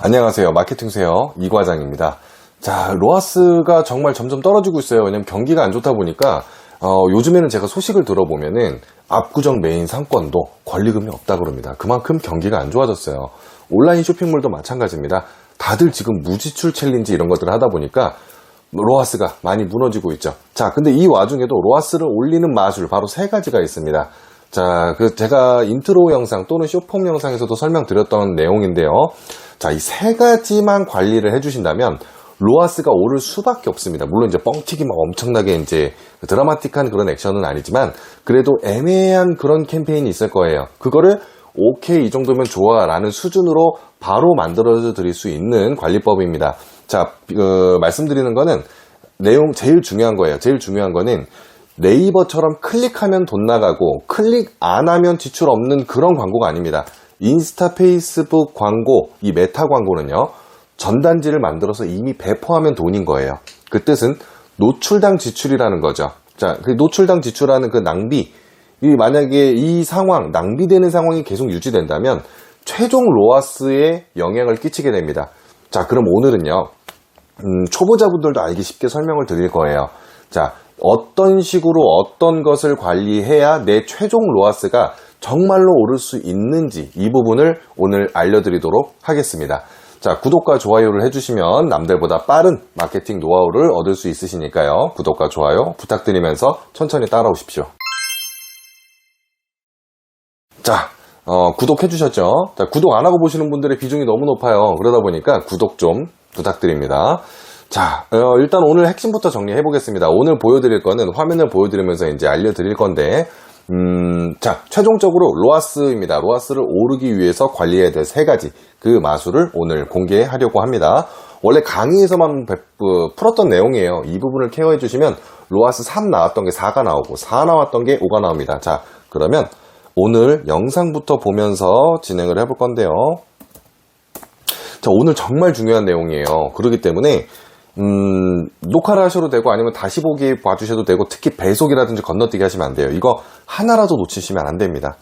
안녕하세요. 마케팅수요 이과장입니다. 자, 로하스가 정말 점점 떨어지고 있어요. 왜냐면 경기가 안 좋다 보니까 요즘에는 제가 소식을 들어보면은 압구정 메인 상권도 권리금이 없다 그럽니다. 그만큼 경기가 안 좋아졌어요. 온라인 쇼핑몰도 마찬가지입니다. 다들 지금 무지출 챌린지 이런 것들을 하다 보니까 로하스가 많이 무너지고 있죠. 자, 근데 이 와중에도 로하스를 올리는 마술 바로 세 가지가 있습니다. 자, 제가 인트로 영상 또는 쇼폼 영상에서도 설명드렸던 내용인데요. 자, 이 세 가지만 관리를 해주신다면 로하스가 오를 수밖에 없습니다. 물론 이제 뻥튀기 막 엄청나게 이제 드라마틱한 그런 액션은 아니지만 그래도 애매한 그런 캠페인이 있을 거예요. 그거를 오케이 이 정도면 좋아 라는 수준으로 바로 만들어 드릴 수 있는 관리법입니다. 자, 말씀드리는 거는 내용 제일 중요한 거예요. 제일 중요한 거는 네이버처럼 클릭하면 돈 나가고 클릭 안 하면 지출 없는 그런 광고가 아닙니다. 인스타, 페이스북 광고, 이 메타 광고는요, 전단지를 만들어서 이미 배포하면 돈인 거예요. 그 뜻은 노출당 지출이라는 거죠. 자, 그 노출당 지출하는 그 낭비, 만약에 이 상황, 낭비되는 상황이 계속 유지된다면 최종 로하스에 영향을 끼치게 됩니다. 자, 그럼 오늘은요, 초보자분들도 알기 쉽게 설명을 드릴 거예요. 자, 어떤 식으로 어떤 것을 관리해야 내 최종 로하스가 정말로 오를 수 있는지 이 부분을 오늘 알려드리도록 하겠습니다. 자, 구독과 좋아요를 해주시면 남들보다 빠른 마케팅 노하우를 얻을 수 있으시니까요. 구독과 좋아요 부탁드리면서 천천히 따라오십시오. 자, 구독해주셨죠? 자, 구독 안 하고 보시는 분들의 비중이 너무 높아요. 그러다 보니까 구독 좀 부탁드립니다. 자, 일단 오늘 핵심부터 정리해 보겠습니다. 오늘 보여드릴 거는 화면을 보여드리면서 이제 알려드릴 건데, 자, 최종적으로 로하스입니다. 로하스를 오르기 위해서 관리해야 될 세 가지 그 마술을 오늘 공개하려고 합니다. 원래 강의에서만 풀었던 내용이에요. 이 부분을 케어해 주시면 로하스 3 나왔던 게 4가 나오고 4 나왔던 게 5가 나옵니다. 자, 그러면 오늘 영상부터 보면서 진행을 해볼 건데요. 자, 오늘 정말 중요한 내용이에요. 그렇기 때문에 녹화를 하셔도 되고 아니면 다시 보기 봐주셔도 되고 특히 배속이라든지 건너뛰기 하시면 안 돼요. 이거 하나라도 놓치시면 안 됩니다.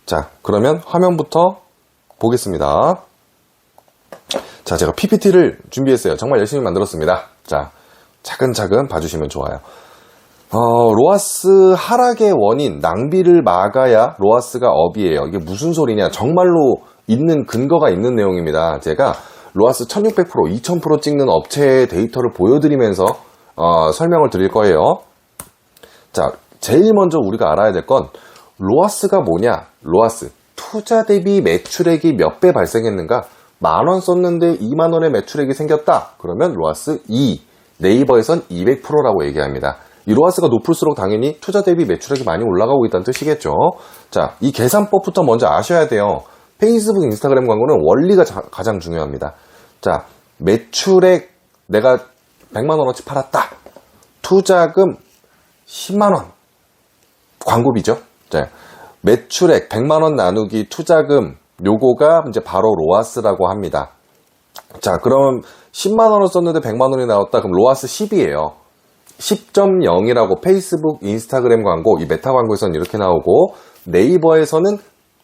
자, 그러면 화면부터 보겠습니다. 자, 제가 PPT를 준비했어요. 정말 열심히 만들었습니다. 자, 차근차근 봐주시면 좋아요. 로하스 하락의 원인, 낭비를 막아야 로하스가 업이에요. 이게 무슨 소리냐? 정말로 있는 근거가 있는 내용입니다. 제가 로하스 1600%, 2000% 찍는 업체의 데이터를 보여드리면서 설명을 드릴 거예요. 자, 제일 먼저 우리가 알아야 될 건 로하스가 뭐냐? 로하스, 투자 대비 매출액이 몇 배 발생했는가? 10,000원 썼는데 20,000원의 매출액이 생겼다. 그러면 로하스 2, 네이버에선 200%라고 얘기합니다. 이 로하스가 높을수록 당연히 투자 대비 매출액이 많이 올라가고 있다는 뜻이겠죠. 자, 이 계산법부터 먼저 아셔야 돼요. 페이스북, 인스타그램 광고는 원리가 가장 중요합니다. 자, 매출액 내가 100만원어치 팔았다. 투자금 10만원. 광고비죠. 자, 매출액 100만원 나누기 투자금 요거가 이제 바로 로하스라고 합니다. 자, 그럼 10만원을 썼는데 100만원이 나왔다. 그럼 로하스 10이에요. 10.0이라고 페이스북, 인스타그램 광고, 이 메타 광고에서는 이렇게 나오고 네이버에서는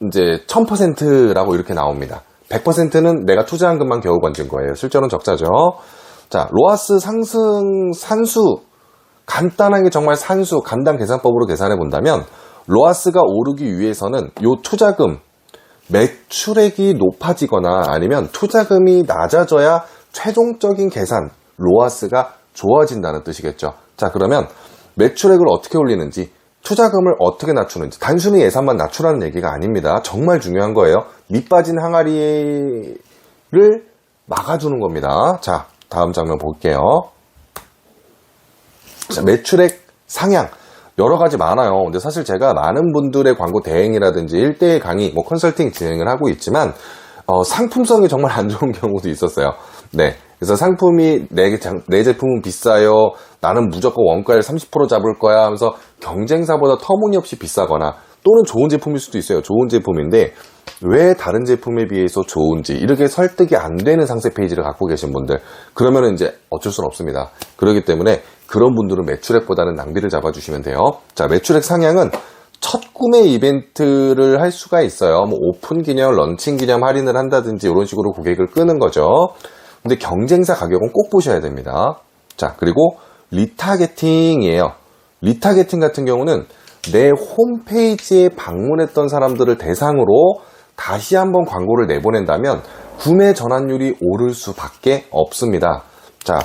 이제 1000%라고 이렇게 나옵니다. 100%는 내가 투자한 것만 겨우 건진 거예요. 실제로는 적자죠. 자, 로하스 상승 산수, 간단하게 정말 산수, 간단 계산법으로 계산해 본다면 로하스가 오르기 위해서는 요 투자금, 매출액이 높아지거나 아니면 투자금이 낮아져야 최종적인 계산, 로하스가 좋아진다는 뜻이겠죠. 자, 그러면 매출액을 어떻게 올리는지, 투자금을 어떻게 낮추는지, 단순히 예산만 낮추라는 얘기가 아닙니다. 정말 중요한 거예요. 밑 빠진 항아리를 막아주는 겁니다. 자, 다음 장면 볼게요. 자, 매출액 상향. 여러 가지 많아요. 근데 사실 제가 많은 분들의 광고 대행이라든지 1대1 강의, 컨설팅 진행을 하고 있지만, 상품성이 정말 안 좋은 경우도 있었어요. 네. 그래서 상품이 내 제품은 비싸요. 나는 무조건 원가를 30% 잡을 거야 하면서 경쟁사보다 터무니없이 비싸거나 또는 좋은 제품일 수도 있어요. 좋은 제품인데 왜 다른 제품에 비해서 좋은지 이렇게 설득이 안 되는 상세 페이지를 갖고 계신 분들, 그러면 이제 어쩔 수는 없습니다. 그렇기 때문에 그런 분들은 매출액보다는 낭비를 잡아주시면 돼요. 자, 매출액 상향은 첫 구매 이벤트를 할 수가 있어요. 뭐 오픈 기념, 런칭 기념 할인을 한다든지 이런 식으로 고객을 끄는 거죠. 근데 경쟁사 가격은 꼭 보셔야 됩니다. 자, 그리고 리타게팅이에요. 리타게팅 같은 경우는 내 홈페이지에 방문했던 사람들을 대상으로 다시 한번 광고를 내보낸다면 구매 전환율이 오를 수밖에 없습니다. 자,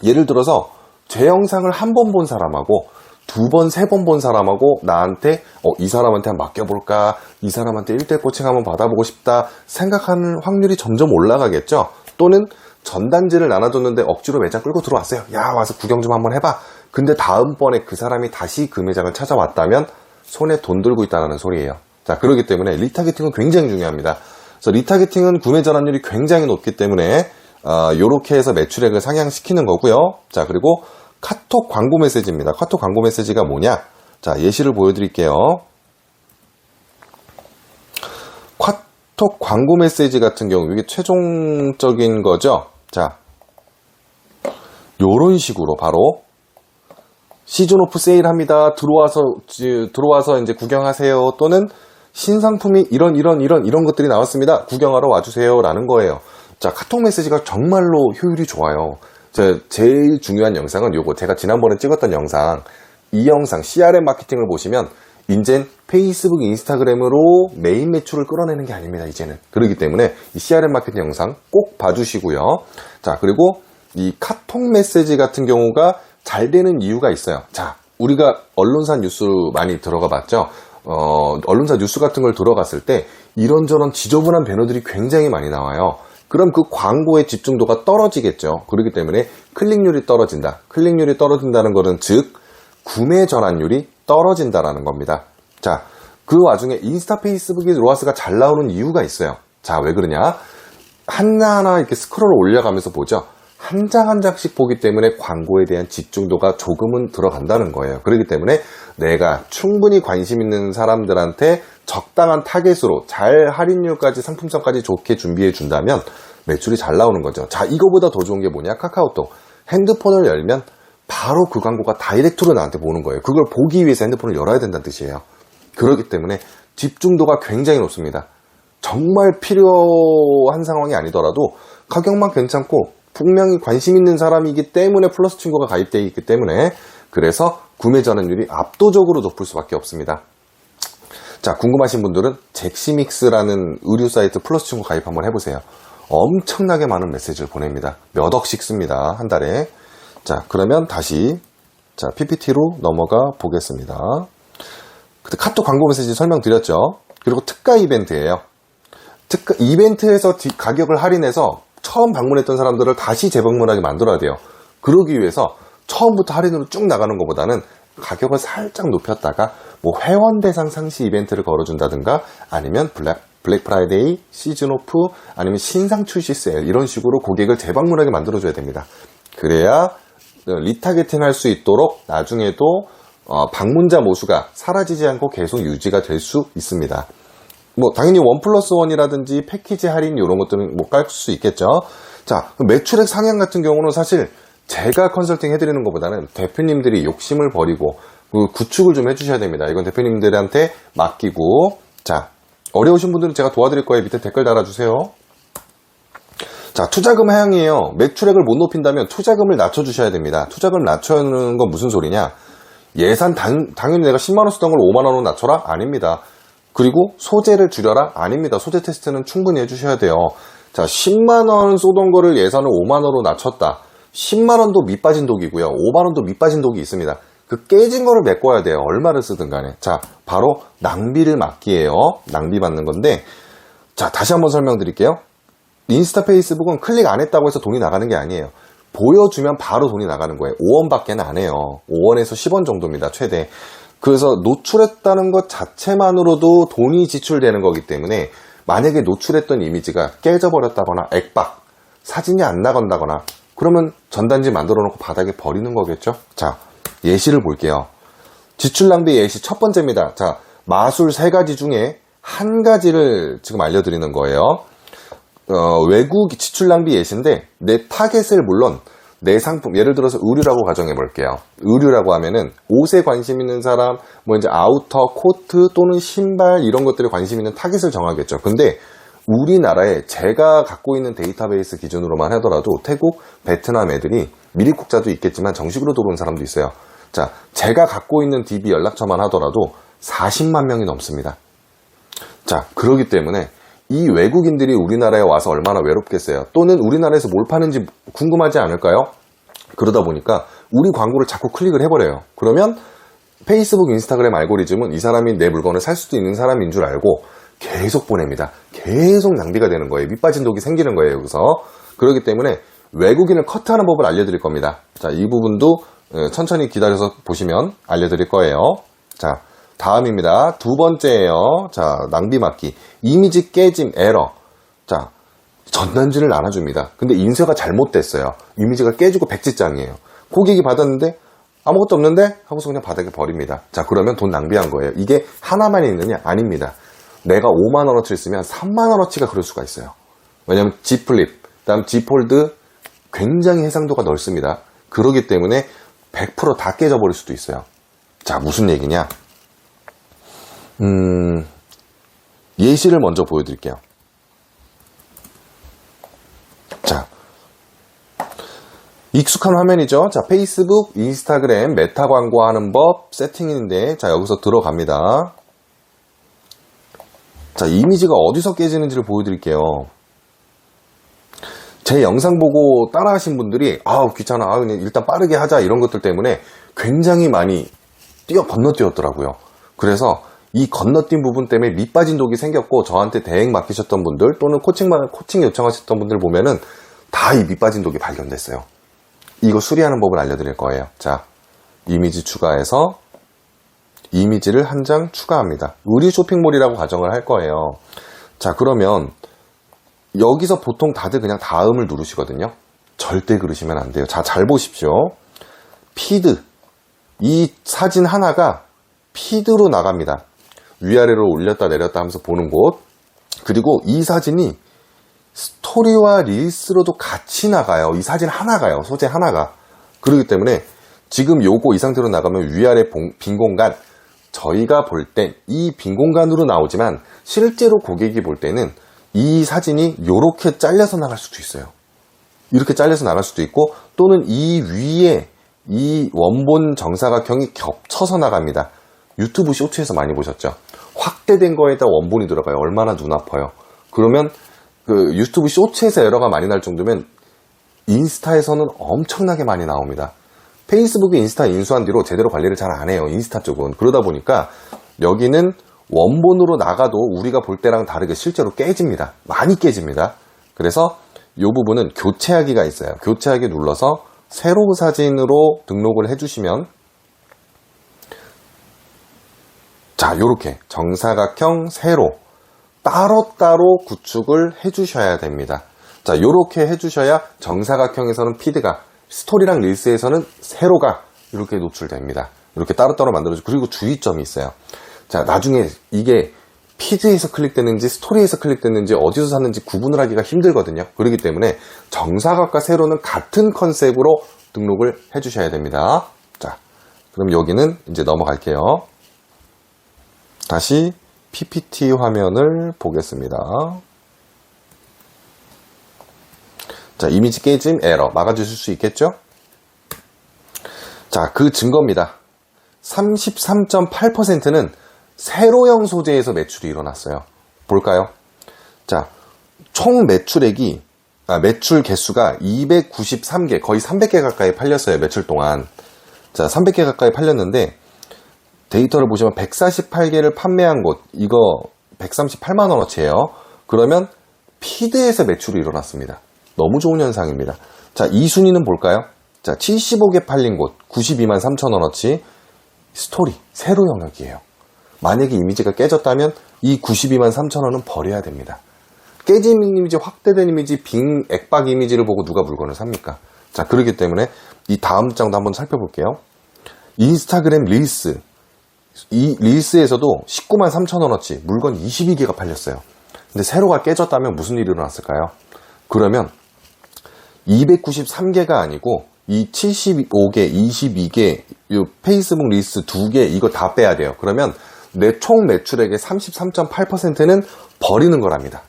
예를 들어서 제 영상을 한 번 본 사람하고 두 번, 세 번 본 사람하고 나한테 이 사람한테 한번 맡겨볼까, 이 사람한테 1대1 코칭 한번 받아보고 싶다 생각하는 확률이 점점 올라가겠죠. 또는 전단지를 나눠줬는데 억지로 매장 끌고 들어왔어요. 야, 와서 구경 좀 한번 해봐. 근데 다음번에 그 사람이 다시 그 매장을 찾아왔다면 손에 돈 들고 있다는 소리예요. 자, 그렇기 때문에 리타게팅은 굉장히 중요합니다. 그래서 리타게팅은 구매 전환율이 굉장히 높기 때문에 요렇게 해서 매출액을 상향시키는 거고요. 자, 그리고 카톡 광고 메시지입니다. 카톡 광고 메시지가 뭐냐? 자, 예시를 보여드릴게요. 카톡 광고 메시지 같은 경우 이게 최종적인 거죠. 자, 요런 식으로 바로 시즌 오프 세일 합니다. 들어와서 이제 구경하세요. 또는 신상품이 이런 것들이 나왔습니다. 구경하러 와주세요. 라는 거예요. 자, 카톡 메시지가 정말로 효율이 좋아요. 제일 중요한 영상은 요거 제가 지난번에 찍었던 영상, 이 영상 CRM 마케팅을 보시면 이젠 페이스북, 인스타그램으로 메인 매출을 끌어내는 게 아닙니다. 이제는. 그렇기 때문에 이 CRM 마케팅 영상 꼭 봐주시고요. 자, 그리고 이 카톡 메시지 같은 경우가 잘 되는 이유가 있어요. 자, 우리가 언론사 뉴스 많이 들어가 봤죠. 언론사 뉴스 같은 걸 들어갔을 때 이런저런 지저분한 배너들이 굉장히 많이 나와요. 그럼 그 광고의 집중도가 떨어지겠죠. 그렇기 때문에 클릭률이 떨어진다. 클릭률이 떨어진다는 것은 즉 구매 전환율이 떨어진다라는 겁니다. 자, 그 와중에 인스타, 페이스북이 로아스가 잘 나오는 이유가 있어요. 자, 왜 그러냐? 하나하나 이렇게 스크롤을 올려가면서 보죠. 한 장 한 장씩 보기 때문에 광고에 대한 집중도가 조금은 들어간다는 거예요. 그렇기 때문에 내가 충분히 관심 있는 사람들한테 적당한 타겟으로 잘 할인율까지 상품성까지 좋게 준비해 준다면 매출이 잘 나오는 거죠. 자, 이거보다 더 좋은 게 뭐냐? 카카오톡. 핸드폰을 열면 바로 그 광고가 다이렉트로 나한테 보는 거예요. 그걸 보기 위해서 핸드폰을 열어야 된다는 뜻이에요. 그렇기 때문에 집중도가 굉장히 높습니다. 정말 필요한 상황이 아니더라도 가격만 괜찮고 분명히 관심 있는 사람이기 때문에 플러스 친구가 가입되어 있기 때문에 그래서 구매 전환율이 압도적으로 높을 수밖에 없습니다. 자, 궁금하신 분들은 잭시믹스라는 의류 사이트 플러스 친구 가입 한번 해보세요. 엄청나게 많은 메시지를 보냅니다. 몇 억씩 씁니다. 한 달에. 자, 그러면 다시 PPT로 넘어가 보겠습니다. 그때 카톡 광고 메시지 설명드렸죠. 그리고 특가 이벤트예요. 특가 이벤트에서 가격을 할인해서 처음 방문했던 사람들을 다시 재방문하게 만들어야 돼요. 그러기 위해서 처음부터 할인으로 쭉 나가는 것보다는 가격을 살짝 높였다가 뭐 회원 대상 상시 이벤트를 걸어준다든가 아니면 블랙 프라이데이, 시즌 오프, 아니면 신상 출시 세일 이런 식으로 고객을 재방문하게 만들어줘야 됩니다. 그래야 리타게팅 할 수 있도록 나중에도 방문자 모수가 사라지지 않고 계속 유지가 될 수 있습니다. 뭐 당연히 1+1이라든지 패키지 할인 이런 것들은 못 갈 수 있겠죠. 자, 매출액 상향 같은 경우는 사실 제가 컨설팅 해드리는 것보다는 대표님들이 욕심을 버리고 구축을 좀 해주셔야 됩니다. 이건 대표님들한테 맡기고, 자, 어려우신 분들은 제가 도와드릴 거예요. 밑에 댓글 달아주세요. 자, 투자금 하향이에요. 매출액을 못 높인다면 투자금을 낮춰주셔야 됩니다. 투자금을 낮춰주는 건 무슨 소리냐? 예산 당연히 내가 10만원 쓰던 걸 5만원으로 낮춰라? 아닙니다. 그리고 소재를 줄여라? 아닙니다. 소재 테스트는 충분히 해주셔야 돼요. 자, 10만원 쏘던 거를 예산을 5만원으로 낮췄다. 10만원도 밑빠진 독이고요. 5만원도 밑빠진 독이 있습니다. 그 깨진 거를 메꿔야 돼요. 얼마를 쓰든 간에. 자, 바로 낭비를 막기예요. 낭비 받는 건데, 자, 다시 한번 설명드릴게요. 인스타, 페이스북은 클릭 안 했다고 해서 돈이 나가는 게 아니에요. 보여주면 바로 돈이 나가는 거예요. 5원밖에 안 해요. 5원에서 10원 정도입니다. 최대. 그래서 노출했다는 것 자체만으로도 돈이 지출되는 거기 때문에 만약에 노출했던 이미지가 깨져버렸다거나 액박, 사진이 안 나간다거나 그러면 전단지 만들어 놓고 바닥에 버리는 거겠죠. 자, 예시를 볼게요. 지출 낭비 예시 첫 번째입니다. 자, 마술 3가지 중에 한 가지를 지금 알려드리는 거예요. 외국 지출 낭비 예시인데 내 타겟을 물론 내 상품, 예를 들어서 의류라고 가정해 볼게요. 의류라고 하면은 옷에 관심 있는 사람, 뭐 이제 아우터, 코트 또는 신발 이런 것들에 관심 있는 타깃을 정하겠죠. 근데 우리나라에 제가 갖고 있는 데이터베이스 기준으로만 하더라도 태국, 베트남 애들이 미입국자도 있겠지만 정식으로 들어온 사람도 있어요. 자, 제가 갖고 있는 DB 연락처만 하더라도 40만 명이 넘습니다. 자, 그렇기 때문에 이 외국인들이 우리나라에 와서 얼마나 외롭겠어요. 또는 우리나라에서 뭘 파는지 궁금하지 않을까요? 그러다 보니까 우리 광고를 자꾸 클릭을 해버려요. 그러면 페이스북, 인스타그램 알고리즘은 이 사람이 내 물건을 살 수도 있는 사람인 줄 알고 계속 보냅니다. 계속 낭비가 되는 거예요. 밑빠진 독이 생기는 거예요, 여기서. 그렇기 때문에 외국인을 커트하는 법을 알려드릴 겁니다. 자, 이 부분도 천천히 기다려서 보시면 알려드릴 거예요. 자, 다음입니다. 두 번째예요. 자, 낭비 막기. 이미지 깨짐 에러. 자, 전단지를 나눠줍니다. 근데 인쇄가 잘못됐어요. 이미지가 깨지고 백지장이에요. 고객이 받았는데 아무것도 없는데 하고서 그냥 바닥에 버립니다. 자, 그러면 돈 낭비한 거예요. 이게 하나만 있느냐? 아닙니다. 내가 5만 원어치를 쓰면 3만 원어치가 그럴 수가 있어요. 왜냐면 G 플립, 다음 G 폴드 굉장히 해상도가 넓습니다. 그렇기 때문에 100% 다 깨져버릴 수도 있어요. 자, 무슨 얘기냐? 예시를 먼저 보여드릴게요. 자, 익숙한 화면이죠. 자, 페이스북, 인스타그램, 메타 광고하는 법 세팅인데, 자, 여기서 들어갑니다. 자, 이미지가 어디서 깨지는지를 보여드릴게요. 제 영상 보고 따라 하신 분들이, 귀찮아, 그냥 일단 빠르게 하자, 이런 것들 때문에 굉장히 많이 건너뛰었더라고요. 그래서 이 건너뛴 부분 때문에 밑빠진 독이 생겼고, 저한테 대행 맡기셨던 분들, 또는 코칭 요청하셨던 분들 보면은 다 이 밑빠진 독이 발견됐어요. 이거 수리하는 법을 알려드릴 거예요. 자, 이미지 추가해서 이미지를 한 장 추가합니다. 의류 쇼핑몰이라고 가정을 할 거예요. 자, 그러면 여기서 보통 다들 그냥 다음을 누르시거든요. 절대 그러시면 안 돼요. 자, 잘 보십시오. 피드. 이 사진 하나가 피드로 나갑니다. 위아래로 올렸다 내렸다 하면서 보는 곳. 그리고 이 사진이 스토리와 릴스로도 같이 나가요. 이 사진 하나가요. 소재 하나가. 그렇기 때문에 지금 요거 이 상태로 나가면 위아래 빈 공간, 저희가 볼 땐 이 빈 공간으로 나오지만 실제로 고객이 볼 때는 이 사진이 요렇게 잘려서 나갈 수도 있어요. 이렇게 잘려서 나갈 수도 있고, 또는 이 위에 이 원본 정사각형이 겹쳐서 나갑니다. 유튜브 쇼츠에서 많이 보셨죠? 확대된 거에다 원본이 들어가요. 얼마나 눈 아파요. 그러면 그 유튜브 쇼츠에서 에러가 많이 날 정도면 인스타에서는 엄청나게 많이 나옵니다. 페이스북에 인스타 인수한 뒤로 제대로 관리를 잘 안 해요. 인스타 쪽은. 그러다 보니까 여기는 원본으로 나가도 우리가 볼 때랑 다르게 실제로 깨집니다. 많이 깨집니다. 그래서 이 부분은 교체하기가 있어요. 교체하기 눌러서 새로 사진으로 등록을 해주시면, 자, 요렇게 정사각형 세로 따로따로 구축을 해주셔야 됩니다. 자, 요렇게 해주셔야 정사각형에서는 피드가, 스토리랑 릴스에서는 세로가 이렇게 노출됩니다. 이렇게 따로따로 만들어주고, 그리고 주의점이 있어요. 자, 나중에 이게 피드에서 클릭됐는지 스토리에서 클릭됐는지 어디서 샀는지 구분을 하기가 힘들거든요. 그렇기 때문에 정사각과 세로는 같은 컨셉으로 등록을 해주셔야 됩니다. 자, 그럼 여기는 이제 넘어갈게요. 다시 PPT 화면을 보겠습니다. 자, 이미지 깨짐 에러 막아주실 수 있겠죠? 자, 그 증거입니다. 33.8%는 세로형 소재에서 매출이 일어났어요. 볼까요? 자, 총 매출액이, 매출 개수가 293개, 거의 300개 가까이 팔렸어요. 며칠 동안. 자, 300개 가까이 팔렸는데, 데이터를 보시면 148개를 판매한 곳, 이거 138만원어치예요. 그러면 피드에서 매출이 일어났습니다. 너무 좋은 현상입니다. 자, 이 순위는 볼까요? 자, 75개 팔린 곳, 92만 3천원어치, 스토리, 세로 영역이에요. 만약에 이미지가 깨졌다면 이 92만 3천원은 버려야 됩니다. 깨진 이미지, 확대된 이미지, 빙, 액박 이미지를 보고 누가 물건을 삽니까? 자, 그렇기 때문에 이 다음 장도 한번 살펴볼게요. 인스타그램 릴스. 이 릴스에서도 19만 3천원어치, 물건 22개가 팔렸어요. 근데 세로가 깨졌다면 무슨 일이 일어났을까요? 그러면 293개가 아니고 이 75개, 22개, 이 페이스북 리스트 2개 이거 다 빼야 돼요. 그러면 내 총 매출액의 33.8%는 버리는 거랍니다.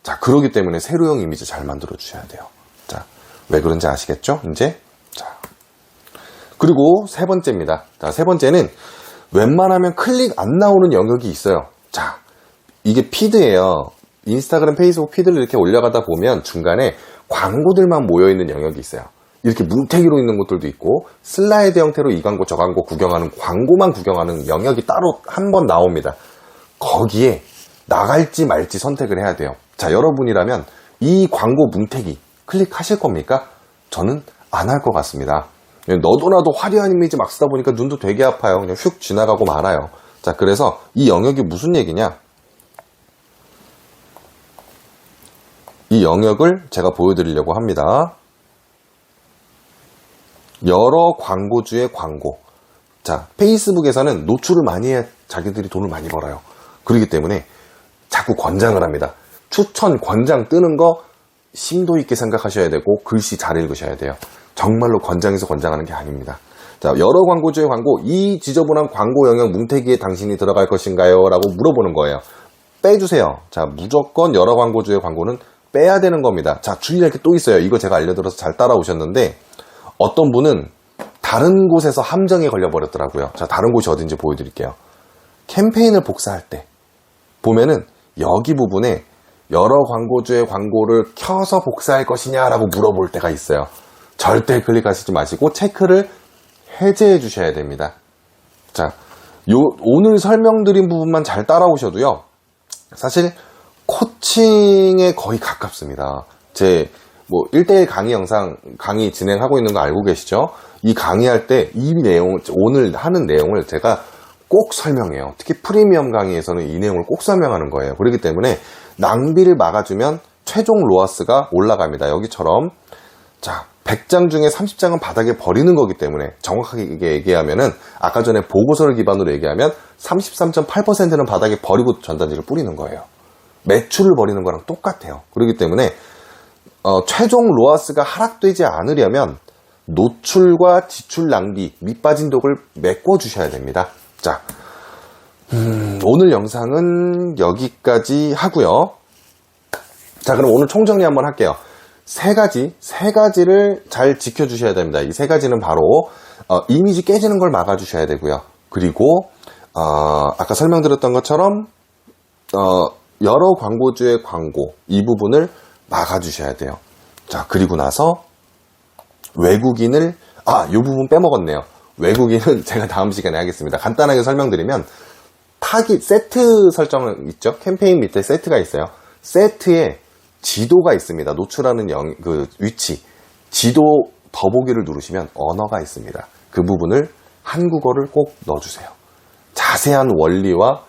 자, 그러기 때문에 세로형 이미지 잘 만들어 주셔야 돼요. 자, 왜 그런지 아시겠죠? 이제 자, 그리고 세 번째입니다. 자, 세 번째는 웬만하면 클릭 안 나오는 영역이 있어요. 자, 이게 피드예요. 인스타그램, 페이스북 피드를 이렇게 올려가다 보면 중간에 광고들만 모여있는 영역이 있어요. 이렇게 뭉태기로 있는 것들도 있고 슬라이드 형태로 이 광고 저 광고 구경하는 광고만 구경하는 영역이 따로 한 번 나옵니다. 거기에 나갈지 말지 선택을 해야 돼요. 자, 여러분이라면 이 광고 뭉태기 클릭하실 겁니까? 저는 안 할 것 같습니다. 너도 나도 화려한 이미지 막 쓰다 보니까 눈도 되게 아파요. 그냥 휙 지나가고 말아요. 자, 그래서 이 영역이 무슨 얘기냐? 이 영역을 제가 보여드리려고 합니다. 여러 광고주의 광고. 자, 페이스북에서는 노출을 많이 해야 자기들이 돈을 많이 벌어요. 그렇기 때문에 자꾸 권장을 합니다. 추천, 권장 뜨는 거 심도 있게 생각하셔야 되고 글씨 잘 읽으셔야 돼요. 정말로 권장해서 권장하는 게 아닙니다. 자, 여러 광고주의 광고, 이 지저분한 광고 영역 뭉태기에 당신이 들어갈 것인가요? 라고 물어보는 거예요. 빼주세요. 자, 무조건 여러 광고주의 광고는 빼야 되는 겁니다. 자, 주의할 게 또 있어요. 이거 제가 알려드려서 잘 따라오셨는데 어떤 분은 다른 곳에서 함정에 걸려버렸더라고요. 자, 다른 곳이 어딘지 보여드릴게요. 캠페인을 복사할 때 보면은 여기 부분에 여러 광고주의 광고를 켜서 복사할 것이냐라고 물어볼 때가 있어요. 절대 클릭하시지 마시고 체크를 해제해 주셔야 됩니다. 자, 오늘 설명드린 부분만 잘 따라오셔도요. 사실 코칭에 거의 가깝습니다. 제 1대1 강의 진행하고 있는 거 알고 계시죠? 이 강의할 때 이 내용, 오늘 하는 내용을 제가 꼭 설명해요. 특히 프리미엄 강의에서는 이 내용을 꼭 설명하는 거예요. 그렇기 때문에 낭비를 막아주면 최종 로아스가 올라갑니다. 여기처럼. 자, 100장 중에 30장은 바닥에 버리는 거기 때문에 정확하게 얘기하면은 아까 전에 보고서를 기반으로 얘기하면 33.8%는 바닥에 버리고 전단지를 뿌리는 거예요. 매출을 버리는 거랑 똑같아요. 그렇기 때문에 최종 로아스가 하락되지 않으려면 노출과 지출 낭비, 밑빠진 독을 메꿔주셔야 됩니다. 자, 오늘 영상은 여기까지 하고요. 자, 그럼 오늘 총정리 한번 할게요. 세 가지를 잘 지켜주셔야 됩니다. 이 세 가지는 바로 이미지 깨지는 걸 막아주셔야 되고요. 그리고 아까 설명드렸던 것처럼 여러 광고주의 광고 이 부분을 막아주셔야 돼요. 자, 그리고 나서 외국인을 이 부분 빼먹었네요. 외국인은 제가 다음 시간에 하겠습니다. 간단하게 설명드리면 타깃 세트 설정 있죠? 캠페인 밑에 세트가 있어요. 세트에 지도가 있습니다. 노출하는 위치 지도 더보기를 누르시면 언어가 있습니다. 그 부분을 한국어를 꼭 넣어주세요. 자세한 원리와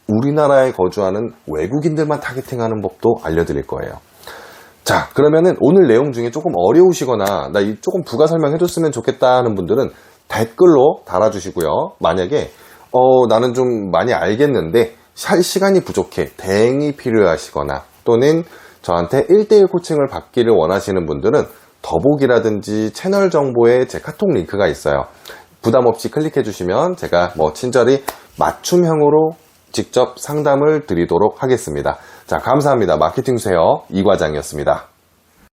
우리나라에 거주하는 외국인들만 타겟팅하는 법도 알려드릴 거예요. 자, 그러면은 오늘 내용 중에 조금 어려우시거나 나 조금 부가 설명해줬으면 좋겠다 하는 분들은 댓글로 달아주시고요. 만약에 나는 좀 많이 알겠는데 할 시간이 부족해, 대행이 필요하시거나 또는 저한테 1대1 코칭을 받기를 원하시는 분들은 더보기라든지 채널 정보에 제 카톡 링크가 있어요. 부담 없이 클릭해 주시면 제가 친절히 맞춤형으로 직접 상담을 드리도록 하겠습니다. 자, 감사합니다. 마케팅 수요 이과장이었습니다.